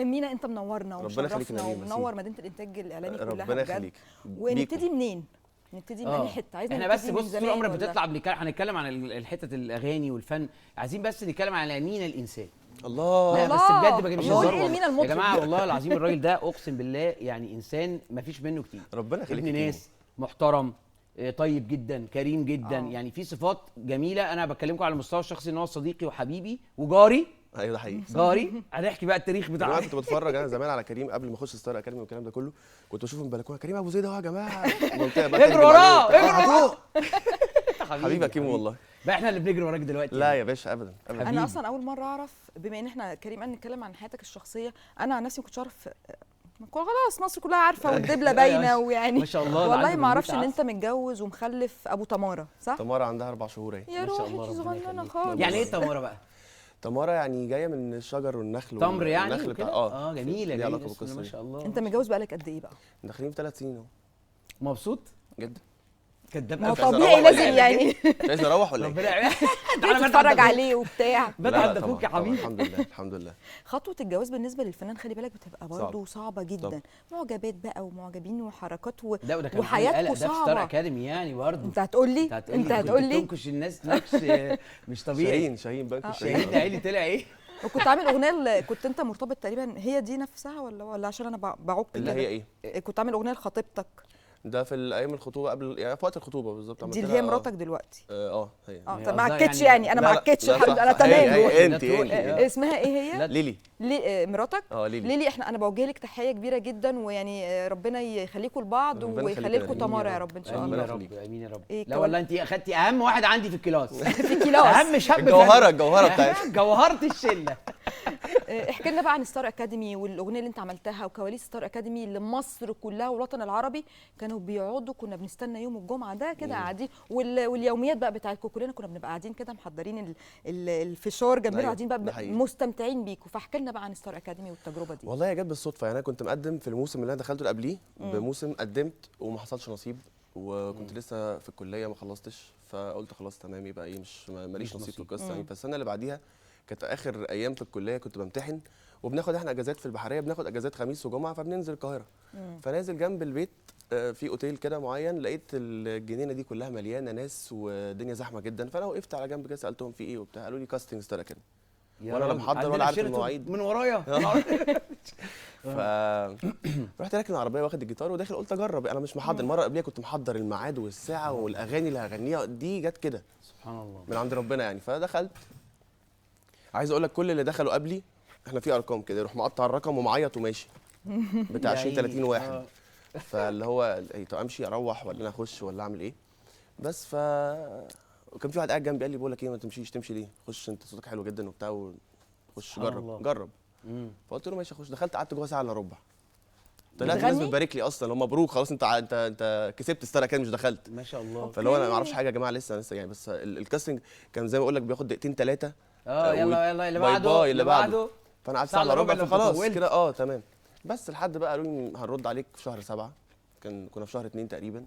مينا انت منورنا ومشرفنا ومنور مدينه الانتاج الاعلامي كلها ربنا يخليك. ونبتدي منين؟ نبتدي من اي حته؟ عايزين احنا بس بص طول عمرك بتطلع هنتكلم عن الحته الاغاني والفن، عايزين بس نتكلم على مينا الانسان. الله. لا بس بجد مش هزار والله يا جماعه، والله العظيم الراجل ده اقسم بالله يعني انسان ما فيش منه كتير. ربنا يخليك. ابن ناس محترم، طيب جدا، كريم جدا. يعني في صفات جميله. انا بكلمكم على المستوى الشخصي ان هو صديقي وحبيبي وجاري. ايوه ده حقيقي. جاري. هنحكي بقى التاريخ بتاعه. انا كنت بتفرج انا زمان على كريم قبل ما اخش ستار اكاديمي والكلام ده كله، كنت بشوف من البلكونه كريم ابو زيد اهو يا جماعه. اجروا وراه اجروا. حبيبي يا كيمو والله. بقى احنا اللي بنجري وراك دلوقتي. لا يا باشا ابدا ابدا. انا اصلا اول مره اعرف، بما ان احنا كريم قال نتكلم عن حياتك الشخصيه، انا عن نفسي ما كنتش اعرف. خلاص مصر كلها عارفه والدبله باينه، ويعني ما شاء الله والله ما اعرفش ان انت متجوز ومخلف ابو تماره، صح؟ تماره عندها 4 شهور اهي. يا روحي دي صغننه خالص. يعني ايه تماره بقى؟ تماره يعني جايه من الشجر والنخل. تمر يعني والنخل كده. جميله جميله ما شاء الله. انت متجوز بقالك قد ايه بقى؟ داخلين في 3 سنين اهو. مبسوط جدا. كداب. ما طبيعي لازم يعني. عايز اروح ولا ايه؟ تعالى نتفرج عليه وبتاع. بات عند اخوك يا حبيبي. الحمد لله الحمد لله. خطوه الجواز بالنسبه للفنان خلي بالك بتبقى برضه صعبه جدا. معجبات بقى ومعجبين وحركات وحياتكم صعبه. ده في ستار اكاديمي يعني برضه. انت هتقول لي تنكش الناس نكش مش طبيعي. شاهين بقى. شاهين ده عيلي طلع ايه؟ وكنت عامل اغنيه كنت انت مرتبط تقريبا، هي دي نفسها ولا عشان انا بعك اللي هي ايه؟ كنت عامل اغنيه لخطيبتك. ده في الايام الخطوبه قبل يعني في وقت الخطوبه بالظبط. دي اللي هي مراتك دلوقتي؟ هي. طب ما عكتش يعني انا ما عكتش الحمد لله انا تمام. انت اسمها ايه هي؟ ليلي. مراتك؟ ليلي. انا بوجه لك تحيه كبيره جدا، ويعني ربنا يخليكم لبعض ويخلي لكم تماره يا رب ان شاء الله. امين يا رب. لا والله انت اخدتي اهم واحد عندي في الكلاس. في الكلاس اهم شاب. الجوهره بتاعتك. جوهره الشله. احكي لنا بقى عن ستار اكاديمي والاغنيه اللي انت عملتها وكواليس ستار اكاديمي اللي مصر كلها والوطن العربي كانوا بيقعدوا. كنا بنستنى يوم الجمعه ده كده قاعدين، واليوميات بقى بتاعتكم كلنا كنا بنبقى قاعدين كده محضرين الفشار جنبنا قاعدين بقى مستمتعين بيكم. فاحكي لنا بقى عن ستار اكاديمي والتجربه دي. والله هي جت بالصدفه. يعني انا كنت مقدم في الموسم اللي انا دخلته اللي قبليه بموسم، قدمت وما حصلش نصيب، وكنت لسه في الكليه ما خلصتش، فقلت خلاص تمام يبقى ايه مش ماليش نصيب في القصه يعني. فالسنه اللي بعديها كانت اخر ايام في الكليه، كنت بمتحن وبناخد احنا اجازات في البحريه، بناخد اجازات خميس وجمعه، فبننزل القاهره. فنازل جنب البيت في اوتيل كده معين، لقيت الجنينه دي كلها مليانه ناس والدنيا زحمه جدا. فانا وقفت على جنب كده سالتهم في ايه وبتاع، قالوا لي كاستنج ستار اكاديمي، وانا لا محضر ولا عارف المواعيد من ورايا. رحت راكن العربيه واخد الجيتار وداخل، قلت اجرب. انا مش محضر. المره قبليه كنت محضر الميعاد والساعه والاغاني اللي هغنيها، دي جت كده سبحان الله من عند ربنا يعني. فدخلت، عايز اقول لك كل اللي دخلوا قبلي احنا في ارقام كده، يروح مقطع الرقم ومعيط وماشي بتاع 20 30 واحد. فاللي هو طب امشي اروح ولا انا اخش ولا اعمل ايه؟ بس وكان في واحد قاعد جنبي قال لي بقول لك ايه ما تمشيش. تمشي ليه؟ خش انت صوتك حلو جدا وبتاع، وخش جرب. فقلت له ماشي اخش. دخلت قعدت جوه ساعه الا ربع. طلعت الناس بتبارك لي اصلا، هم مبروك خلاص انت كسبت ستار اكاديمي مش دخلت. ما شاء الله. فاللي هو انا ما اعرفش حاجه يا جماعه لسه يعني. بس الكاستنج كان زي ما اقول لك بياخد دقيقتين 3. يلا اللي بعده. فانا قعدت ساعه الا ربع فخلاص كده تمام. بس لحد بقى قالوا لي هنرد عليك في شهر 7. كنا في شهر 2 تقريبا.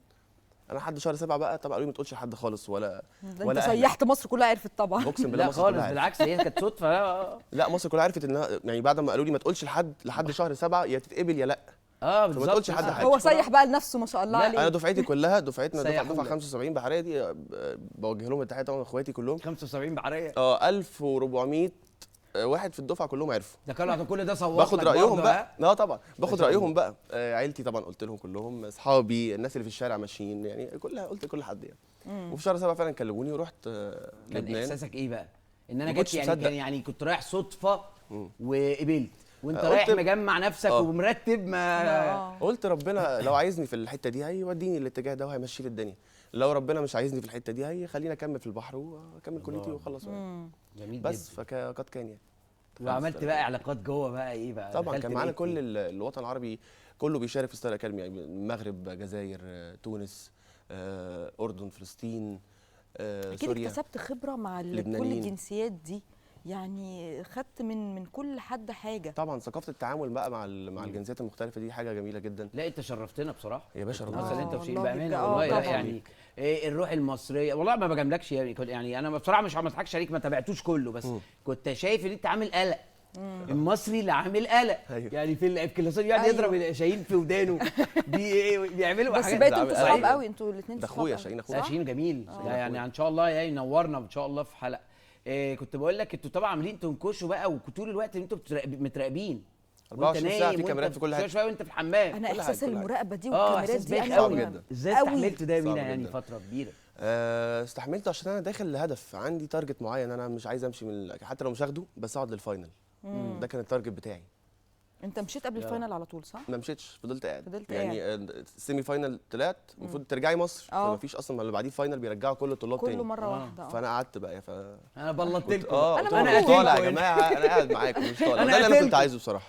انا لحد شهر 7 بقى طبعا قالوا لي ما تقولش لحد خالص ولا انت سيحت مصر كلها عرفت طبعا. اقسم بالله مصر كلها بالعكس هي كانت صدفه. لا مصر كلها عرفت ان يعني بعد ما قالوا لي ما تقولش لحد شهر 7 يا تتقبل يا لا. بالظبط. ما تقولش لحد حاجه. هو سيح بقى لنفسه ما شاء الله عليه. انا دفعتي كلها دفعه 75 بحريه دي بوجه لهم التحيه طبعا اخواتي كلهم. 75 بحريه 1400 واحد في الدفعه كلهم عرفوا. ده كانوا كل ده صوت باخد رايهم بقى. طبعا باخد رايهم بقى. عيلتي طبعا قلت لهم كلهم، اصحابي، الناس اللي في الشارع ماشيين يعني كلها، قلت لكل حد يعني. وفي شهر 7 فعلا كلموني ورحت لبنان. كان احساسك ايه بقى؟ ان انا جيت يعني كنت رايح صدفه وقبلت وانت رايح مجمع نفسك ومرتب ما قلت ربنا لو عايزني في الحته دي هيوديني الاتجاه ده وهيمشي لي الدنيا، لو ربنا مش عايزني في الحته دي هيخليني اكمل في البحر واكمل كليتي واخلص. جميل بس فقد كان يعني. وعملت بقى علاقات جوه بقى ايه بقى؟ طبعا كان معانا كل الوطن العربي كله بيشارك في ستار اكاديمي، يعني المغرب، جزائر، تونس، اردن، فلسطين، سوريا. اكيد اكتسبت خبره مع كل الجنسيات دي، يعني خدت من كل حد حاجه. طبعا ثقافه التعامل بقى مع الجنسيات المختلفه دي حاجه جميله جدا. لا انت شرفتنا بصراحه يا باشا. ربنا انت وشيء بامانه والله. لا يعني الروح المصريه والله ما بجاملكش يعني انا بصراحه مش ما اضحكش عليك، ما تابعتوش كله، بس كنت شايف ان انت عامل قلق المصري اللي عامل قلق. أيوة. يعني في الكلاسات يقعد أيوة. يضرب شاهين في ودانه بيعملوا بس حاجات. بقيتوا انتوا صحاب أيوة. قوي انتوا الاثنين ده صحاب اخويا قوي. شاهين، لا اخويا. شاهين جميل ده، يعني ان شاء الله ينورنا ان شاء الله في حلقه. كنت بقول لك انتوا طبعا عاملين تنكشوا بقى، وطول الوقت انتوا متراقبين 24 ساعة في كاميرات في كل حتة. شويه وانت في الحمام. انا كل احساس حاجة، كل المراقبه دي اه والكاميرات احساس دي بايخ انا صعب قوي. جدا. ازاي قوي. استحملتوا ده يا صعب مينا يعني جدا. فتره كبيره؟ استحملت عشان انا داخل لهدف، عندي تارجت معين، انا مش عايز امشي حتى لو مش هاخده بس اقعد للفاينل. ده كان التارجت بتاعي. انت مشيت قبل الفاينل على طول صح؟ ما مشيتش، فضلت قاعد. فضلت يعني السيمي فاينل طلعت، المفروض ترجعي مصر، فما فيش اصلا، ما اللي بعديه فاينل بيرجعوا كل الطلاب تاني. كله مره واحده. فانا قعدت بقى انا بلطت لكم. انا أنا مش طالع يا قاتلكم. جماعه، انا قاعد معاكم مش طالع. أنا ده اللي انا كنت قاتلكم. عايزه بصراحه.